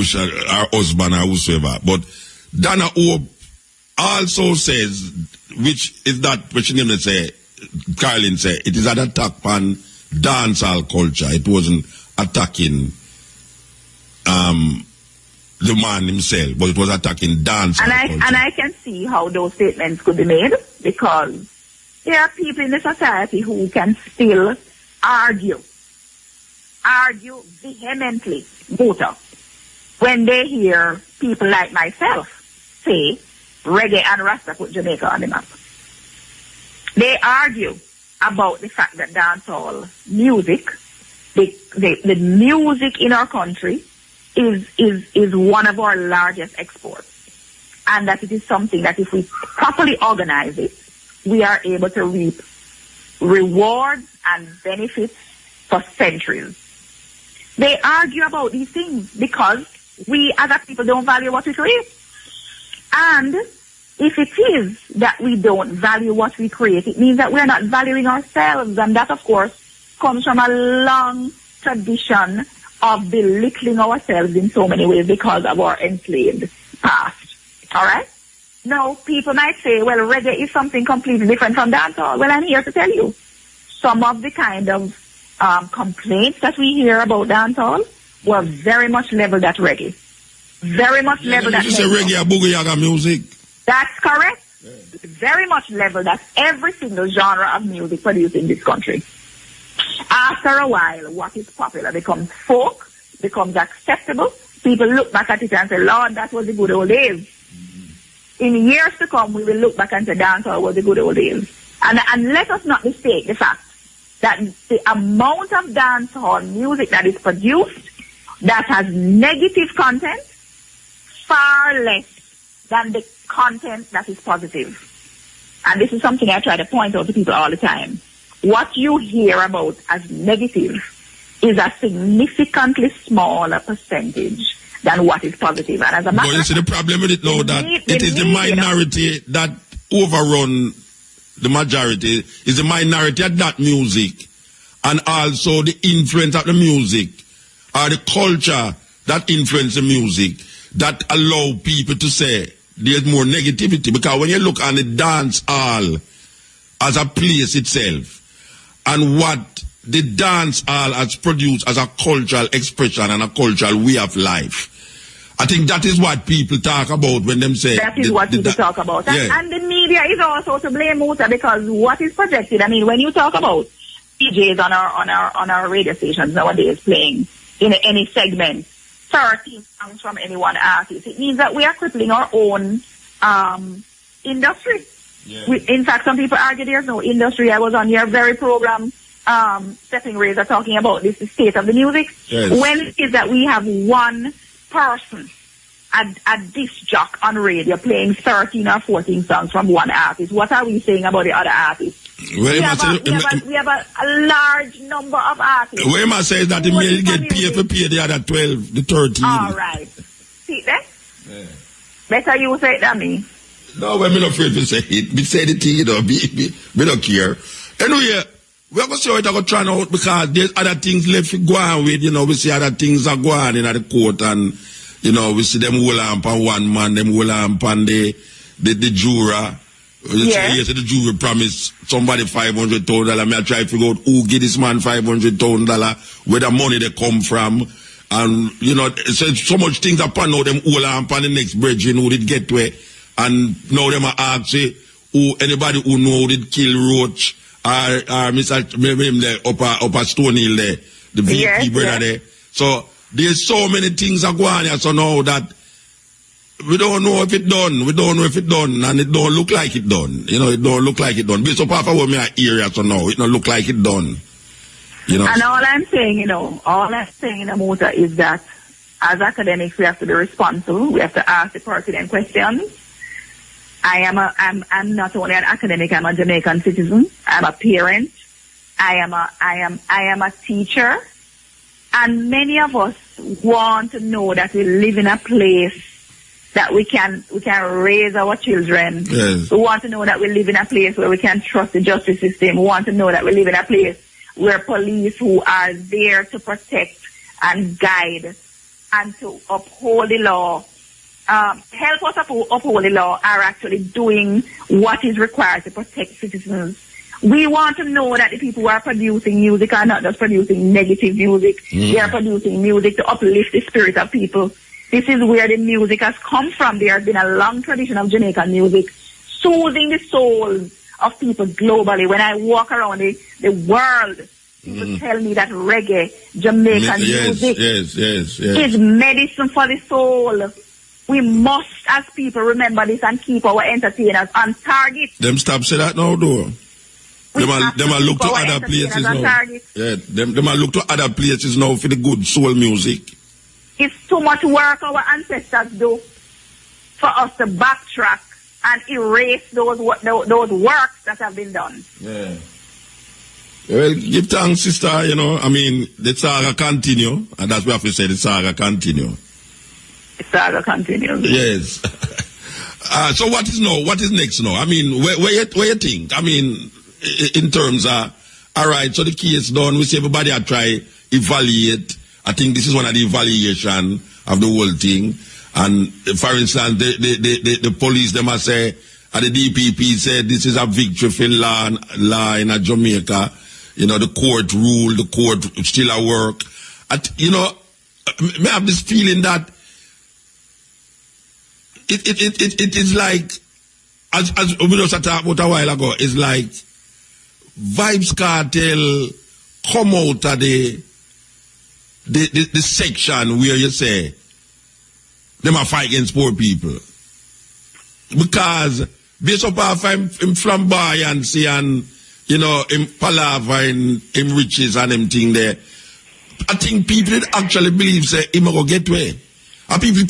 husband or whosoever. But Donna Hope also says, which is that what she named say, Caroline said, it is an attack on dancehall culture. It wasn't attacking the man himself, but it was attacking dancehall culture. And I can see how those statements could be made, because there are people in the society who can still argue vehemently, when they hear people like myself say reggae and Rasta put Jamaica on the map. They argue about the fact that dancehall music, the music in our country is one of our largest exports, and that it is something that if we properly organize it, we are able to reap rewards and benefits for centuries. They argue about these things because we other people don't value what we create. And if it is that we don't value what we create, it means that we're not valuing ourselves. And that, of course, comes from a long tradition of belittling ourselves in so many ways because of our enslaved past. All right? Now, people might say, well, reggae is something completely different from dancehall. Well, I'm here to tell you, some of the kind of complaints that we hear about dancehall were very much leveled at reggae. Very much leveled at reggae. You say reggae, boogie, yaga music. That's correct. Yeah. Very much leveled at every single genre of music produced in this country. After a while, what is popular becomes folk, becomes acceptable. People look back at it and say, Lord, that was the good old days. In years to come, we will look back and say dancehall was the good old days. And let us not mistake the fact that the amount of dancehall music that is produced that has negative content, far less than the content that is positive. And this is something I try to point out to people all the time. What you hear about as negative is a significantly smaller percentage than what is positive. And as a matter But you see the problem with it now that it is the minority that overrun the majority, is the minority of that music, and also the influence of the music or the culture that influence the music that allow people to say there's more negativity. Because when you look on the dance hall as a place itself and what the dance hall has produced as a cultural expression and a cultural way of life, I think that is what people talk about when them say... That is what people talk about. Yeah. And the media is also to blame, Muta, because what is projected, I mean, when you talk about DJs on our radio stations nowadays playing in any segment 13 songs from any one artist, it means that we are crippling our own industry. Yeah. In fact, some people argue there's no industry. I was on your very program, Stepping Razor, talking about this, the state of the music. Yes. When it is that we have one person, a disc jock on radio playing 13 or 14 songs from one artist, what are we saying about the other artists? Well, we have a large number of artists. What I say is that the male get paid for pay the other 12, the 13. All right. See that? Yeah. Better you say it than me. No, I'm not afraid to say it. Me say the thing, you know, me don't care. Anyway, we're going to see how it's going to turn out because there's other things left to go on with, you know, we see other things are going on in the court and, you know, we see them hold on on one man, them hold on on the juror. Yes, the jury promised somebody $500,000. I try to figure out who give this man $500,000, where the money they come from. And, you know, so much things upon now, them hold on upon the next bridge, who did get to it. And now them are asking anybody who know who did kill Roach or Mr. Upper Stone Hill there, the VP brother there. So there's so many things are going on here, so now that we don't know if it done. We don't know if it done, and it don't look like it done. You know, it don't look like it done. Based on part of what me area, so now it don't look like it done. You know. And all I'm saying, Muta, is that as academics, we have to be responsible. We have to ask the pertinent questions. I'm not only an academic. I'm a Jamaican citizen. I'm a parent. I am a teacher, and many of us want to know that we live in a place that we can raise our children. Yes. We want to know that we live in a place where we can trust the justice system. We want to know that we live in a place where police who are there to protect and guide and to uphold the law, help us uphold the law, are actually doing what is required to protect citizens. We want to know that the people who are producing music are not just producing negative music. They are producing music to uplift the spirit of people. This is where the music has come from. There has been a long tradition of Jamaican music, soothing the souls of people globally. When I walk around the world, people tell me that reggae, Jamaican music is medicine for the soul. We must, as people, remember this and keep our entertainers on target. Them stop say that now, though. Them are look to other places now. Yeah, them are look to other places now for the good soul music. It's too much work our ancestors do for us to backtrack and erase those works that have been done. Yeah. Well, give thanks, sister, you know. I mean, the saga continue, and that's what we have to say, the saga continue. The saga continues. Yes. So what is now? What is next now? I mean, where you think? I mean, in terms of, all right, so the case done, we see everybody are try evaluate. I think this is one of the evaluation of the whole thing. And for instance, the police, they must say, and the DPP said this is a victory for law in Jamaica. You know, the court rule, the court still at work. You know, I have this feeling that it is like, as we just talked about a while ago, it's like Vybz Kartel come out of the section where you say them are fight against poor people. Because based upon him flamboyancy and, you know, him palaver and him riches and him thing there, I think people actually believe say him go get way. I think the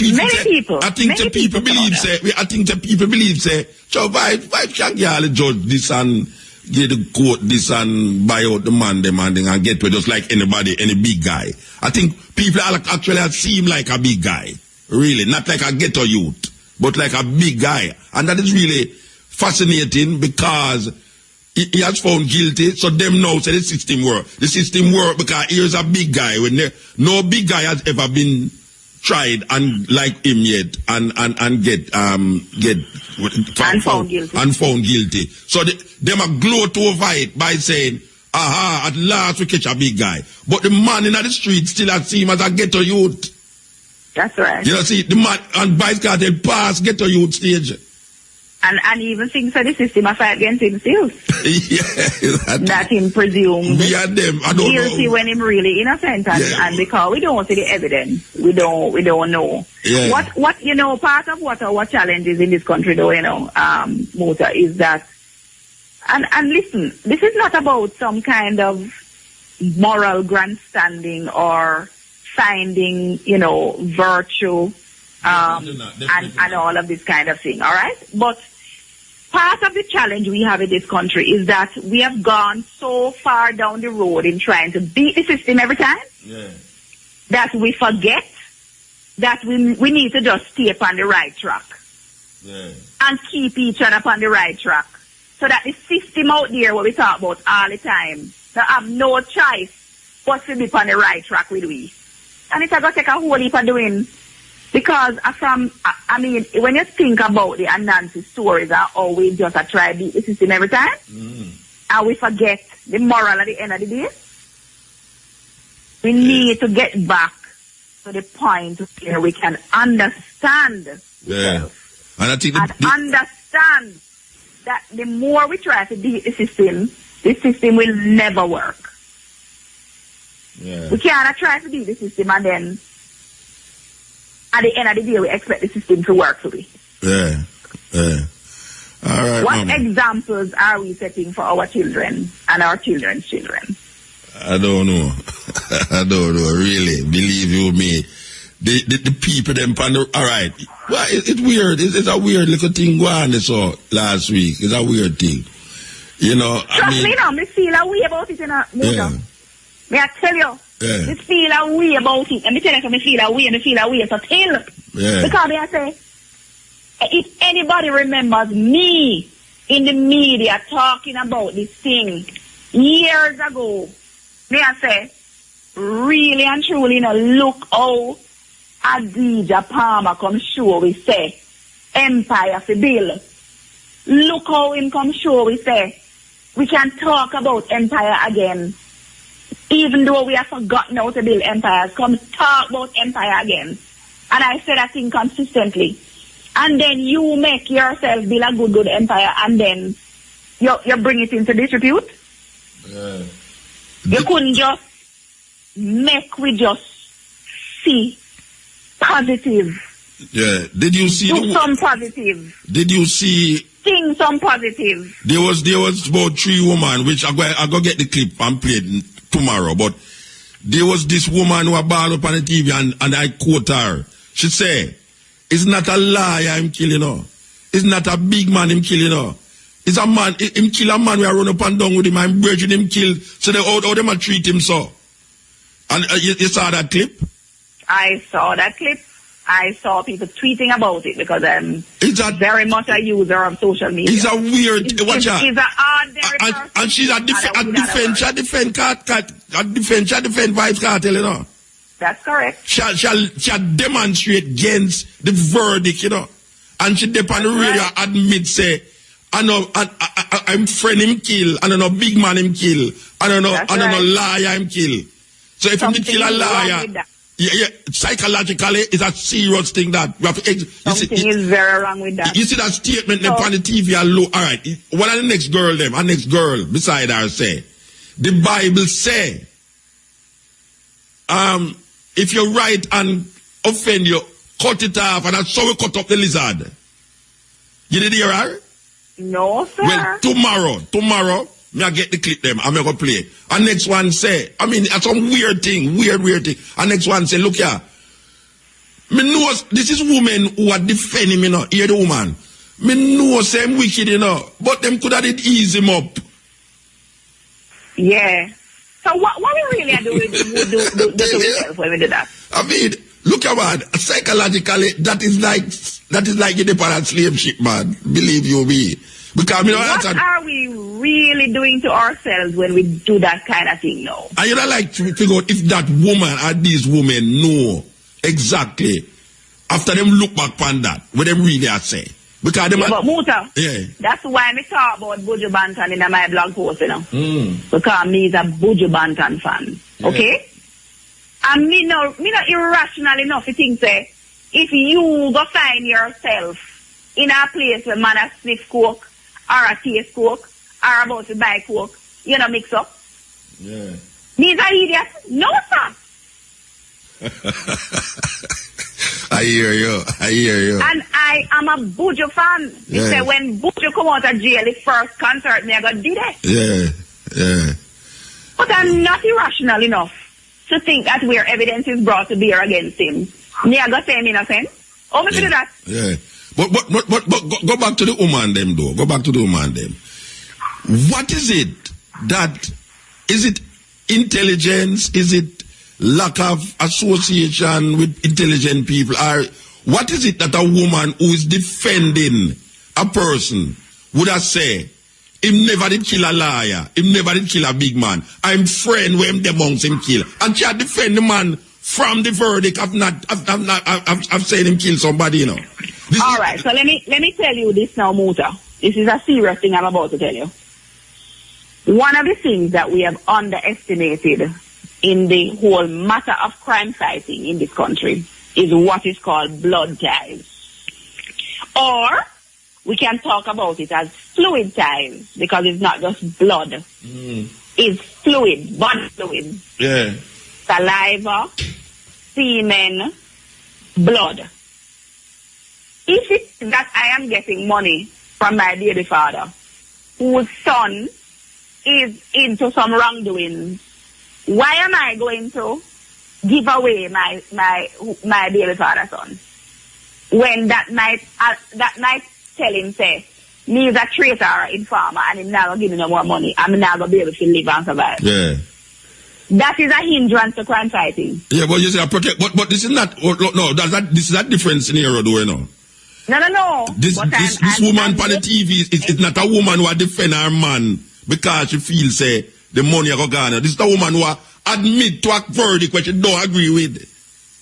people believe say so Vybz can get judge this and get the court this and buy out the man demanding and get to just like anybody, any big guy. I think people actually seem like a big guy. Really. Not like a ghetto youth, but like a big guy. And that is really fascinating because he has found guilty, so them now say the system work. The system work because here's a big guy. When no big guy has ever been tried and like him yet and get found guilty. So them are gloat over it by saying, aha, at last we catch a big guy. But the man in the street still has seen him as a ghetto youth. That's right. You know, see, the man and Vybz Kartel pass ghetto youth stage. And even things for the system are fight against himself. Yeah. That him presumed them. I don't guilty know. when him really innocent, and because we don't see the evidence, we don't know. Yeah. What you know, part of what our challenge is in this country, though, you know, Muta, is that, and listen, this is not about some kind of moral grandstanding or finding, you know, virtue. And all of this kind of thing, all right? But part of the challenge we have in this country is that we have gone so far down the road in trying to beat the system every time that we forget that we need to just stay upon the right track and keep each other upon the right track so that the system out there, what we talk about all the time, they have no choice but to be upon the right track with we. And it's going to take a whole heap of doing. Because I mean, when you think about the Anansi stories, are always just a try to beat the system every time, and we forget the moral at the end of the day. We need to get back to the point where we can understand and I think understand that the more we try to beat the system will never work. We cannot try to beat the system and then at the end of the day, we expect the system to work for me. Yeah. All right. What examples are we setting for our children and our children's children? I don't know. I don't know. Really, believe you me. The people them all right. Well, it's weird. It's a weird little thing going on so last week. It's a weird thing. You know. Trust me now, me feel a way about it in a motor. May I tell you? Me feel a way about it. And me tell you, me feel a way so tell. Because I say, if anybody remembers me in the media talking about this thing years ago, may I say, really and truly, you know, look how Adija Palmer come show we say, Empire for Bill. Look how him come show we say, we can talk about Empire again. Even though we have forgotten how to build empires, come talk about empire again. And I say that thing consistently. And then you make yourself build a good empire, and then you bring it into disrepute. You couldn't just we just see positive. Yeah. Did you see some positive? Did you see? Sing some positive. There was about 3 women, which I go get the clip and play it tomorrow, but there was this woman who was ball up on the TV and I quote her. She said, it's not a liar I'm killing her. It's not a big man him killing her. It's a man, him kill a man we are run up and down with him and bridging him kill. So how them a treat him so. And you saw that clip? I saw that clip. I saw people tweeting about it because I'm very much a user of social media. It's a weird, watch out. He's an ordinary person. And she's a defense Vybz Kartel, you know. That's correct. She demonstrate against the verdict, you know. And she dep on the radio admit, say, I know, I'm friend him kill, I don't know, big man him kill, I don't know, liar him kill. So if you kill a liar, psychologically, it's a serious thing that we have to. Something is very wrong with that. You see that statement so, on the TV? All right, what are the next girl them? Our next girl beside her say, the Bible say, if you write and offend you, cut it off, and that's how we cut up the lizard. You did hear her? No, sir. Well, tomorrow. Me I get the clip them, I'm going to play it. And next one say, I mean, it's some weird thing. And next one say, look here. Me know, this is women who are defending me now. Hear the woman. Me know same wicked, you know. But them could have did ease him up. Yeah. So what we really are doing do to ourselves when we do that? I mean, look at man, psychologically, that is like in the parent slave ship, man. Believe you me. Because what are we really doing to ourselves when we do that kind of thing now? And you don't like to figure out if that woman or these women know exactly after them look back on that, what they really are saying. Because them but Muta, that's why I talk about Buju Banton in my blog post, you know. Because me is a Buju Banton fan. Okay? And me no irrational enough to think say, if you go find yourself in a place where man a sniff coke or a taste coke or about to buy coke, you know, mix up. Yeah. Me is an idiot. No, sir. I hear you. And I am a Buju fan. He said when Buju come out of jail, his first concert, me I got did it. Yeah. But I'm not irrational enough to think that where evidence is brought to bear against him, me I got say him innocent. How me do that? Yeah. But go back to the woman them though. Go back to the woman them. What is it that, is it intelligence? Is it lack of association with intelligent people? Or what is it that a woman who is defending a person would have said, him never did kill a liar, him never did kill a big man, I'm friend with him the monks him kill. And she defend the man from the verdict of saying him kill somebody, you know. All right, so let me tell you this now, Muta. This is a serious thing I'm about to tell you. One of the things that we have underestimated in the whole matter of crime fighting in this country is what is called blood ties. Or we can talk about it as fluid ties, because it's not just blood. It's fluid, body fluid. Yeah. Saliva, semen, blood. If it's that I am getting money from my baby father, whose son is into some wrongdoings, why am I going to give away my baby father's son? When that might tell him, say, me is a traitor or informer and he's not going to give me no more money. I'm not going to be able to live and survive. Yeah. That is a hindrance to crime fighting. Yeah, but you say protect, but this is not, this is a different scenario though, you know. No. This woman on the TV is not a woman who defend her man because she feels, say, the money are gone. This is a woman who admit to a verdict which she don't agree with.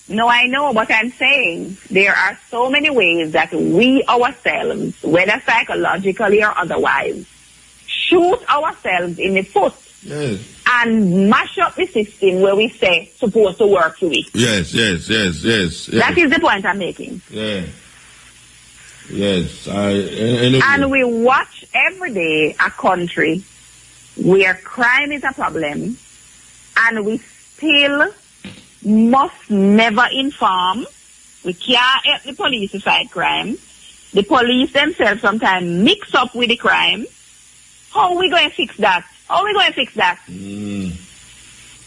No, I know, but I'm saying there are so many ways that we ourselves, whether psychologically or otherwise, shoot ourselves in the foot. Yes. And mash up the system where we say supposed to work for it. Yes. That is the point I'm making. Yeah. Yes. And we watch every day a country where crime is a problem and we still must never inform. We can't help the police to fight crime. The police themselves sometimes mix up with the crime. How are we going to fix that?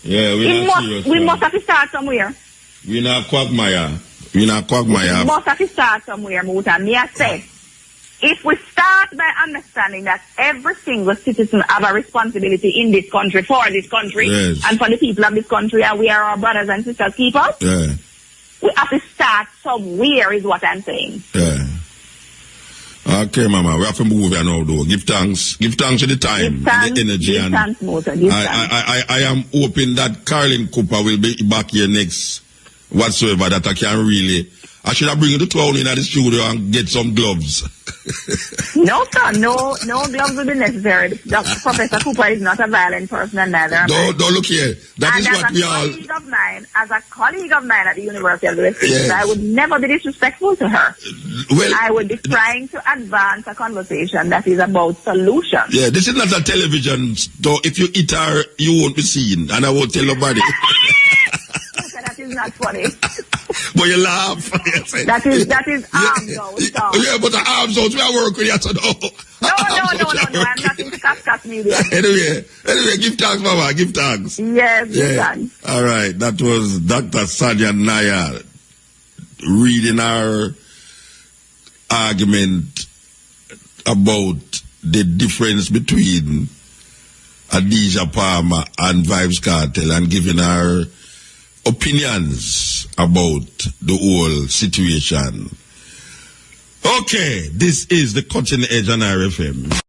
Yeah, we must have to start somewhere. We're not quagmire. We must have to start somewhere, Muta. Me I say, if we start by understanding that every single citizen have a responsibility in this country, for this country, yes, and for the people of this country, and we are our brothers and sisters keepers, yeah, we have to start somewhere, is what I'm saying. Yeah. Okay, Mama, we have to move here now, though. Give thanks to the time, the energy, and I am hoping that Carolyn Cooper will be back here next, whatsoever, that I can really. I should have bring you to town in the studio and get some gloves. No, sir. No gloves will be necessary. Professor Cooper is not a violent person, and neither am I. Don't look here. That is what we all. As a colleague of mine at the University of West, yes, I would never be disrespectful to her. Well, I would be trying to advance a conversation that is about solutions. Yeah, this is not a television. So if you hit her, you won't be seen, and I won't tell nobody. That is not funny. But you laugh. That is arms out. Yeah, but the arms out, we are working here, so no. No, I'm not into cat media. Anyway, give thanks, Mama, give thanks. Yes, give thanks. All right, that was Dr. Sonia Naya reading our argument about the difference between Adija Palmer and Vybz Kartel and giving our opinions about the whole situation. Okay, this is the Cutting Edge on RFM.